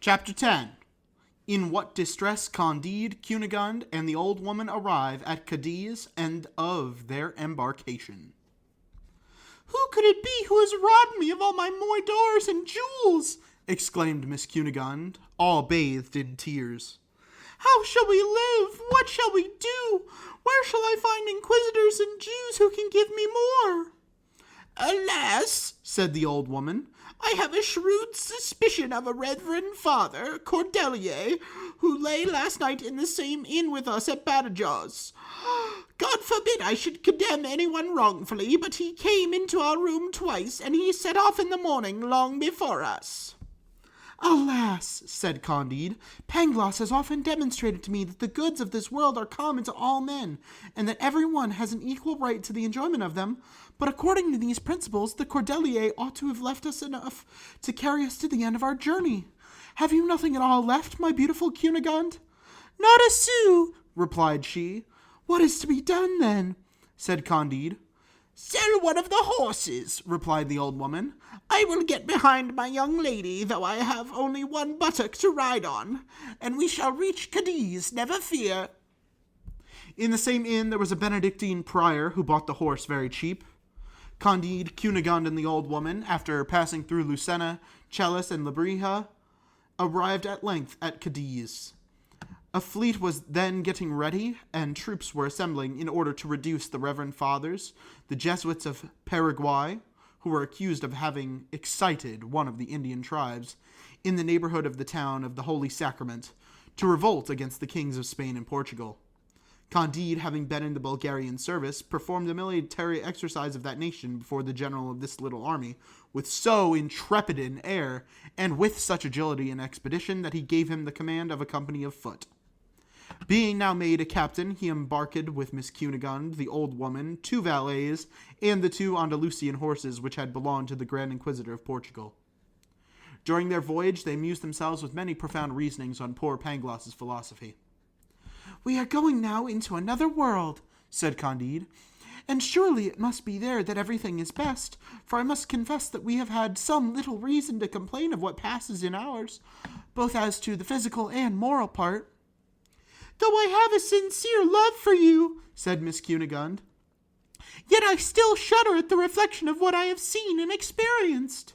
Chapter 10. In what distress Candide, Cunegund, and the old woman arrive at Cadiz, and of their embarkation. "Who could it be who has robbed me of all my moidores and jewels?" exclaimed Miss Cunegund, all bathed in tears. "How shall we live? What shall we do? Where shall I find inquisitors and Jews who can give me more?" "Alas," said the old woman, "I have a shrewd suspicion of a reverend father, Cordelier, who lay last night in the same inn with us at Badajoz. God forbid I should condemn anyone wrongfully, but he came into our room twice, and he set off in the morning long before us." "Alas," said Candide, "Pangloss has often demonstrated to me that the goods of this world are common to all men, and that every one has an equal right to the enjoyment of them. But according to these principles, the Cordelier ought to have left us enough to carry us to the end of our journey. Have you nothing at all left, my beautiful Cunegund?" "Not a sou," replied she. "What is to be done, then?" said Candide. "Sell one of the horses," replied the old woman. "I will get behind my young lady, though I have only one buttock to ride on, and we shall reach Cadiz, never fear." In the same inn there was a Benedictine prior who bought the horse very cheap. Candide, Cunegund, and the old woman, after passing through Lucena, Chelles, and Lebrija, arrived at length at Cadiz. A fleet was then getting ready, and troops were assembling in order to reduce the Reverend Fathers, the Jesuits of Paraguay, who were accused of having excited one of the Indian tribes in the neighborhood of the town of the Holy Sacrament, to revolt against the kings of Spain and Portugal. Candide, having been in the Bulgarian service, performed a military exercise of that nation before the general of this little army with so intrepid an air, and with such agility and expedition, that he gave him the command of a company of foot. Being now made a captain, he embarked with Miss Cunegund, the old woman, 2 valets, and the 2 Andalusian horses which had belonged to the Grand Inquisitor of Portugal. During their voyage they amused themselves with many profound reasonings on poor Pangloss's philosophy. "We are going now into another world," said Candide, "and surely it must be there that everything is best, for I must confess that we have had some little reason to complain of what passes in ours, both as to the physical and moral part." "Though I have a sincere love for you," said Miss Cunegund, "yet I still shudder at the reflection of what I have seen and experienced."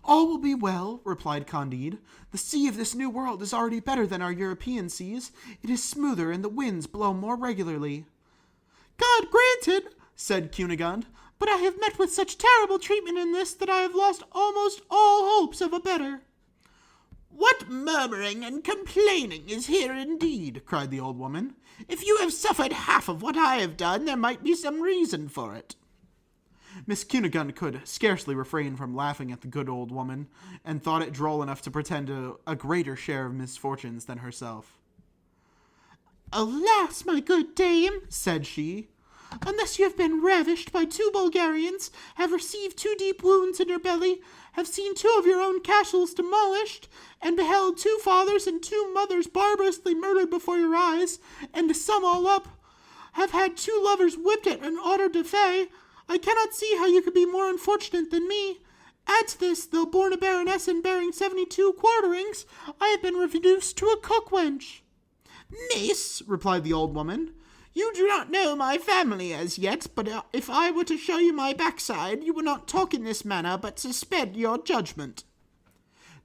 "All will be well," replied Candide. "The sea of this new world is already better than our European seas. It is smoother, and the winds blow more regularly." "God granted," said Cunegund, "but I have met with such terrible treatment in this that I have lost almost all hopes of a better." "What murmuring and complaining is here indeed," cried the old woman. "If you have suffered half of what I have done, there might be some reason for it." Miss Cunegund could scarcely refrain from laughing at the good old woman, and thought it droll enough to pretend a greater share of misfortunes than herself. "Alas, my good dame," said she, "unless you have been ravished by 2 Bulgarians, have received 2 deep wounds in your belly, have seen 2 of your own castles demolished, and beheld 2 fathers and 2 mothers barbarously murdered before your eyes, and to sum all up, have had 2 lovers whipped at an auto da fe, I cannot see how you could be more unfortunate than me. Add to this, though born a baroness and bearing 72 quarterings, I have been reduced to a cook wench." "Miss," replied the old woman, "you do not know my family as yet, but if I were to show you my backside, you would not talk in this manner, but suspend your judgment."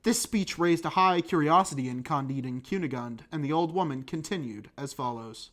This speech raised a high curiosity in Candide and Cunegund, and the old woman continued as follows.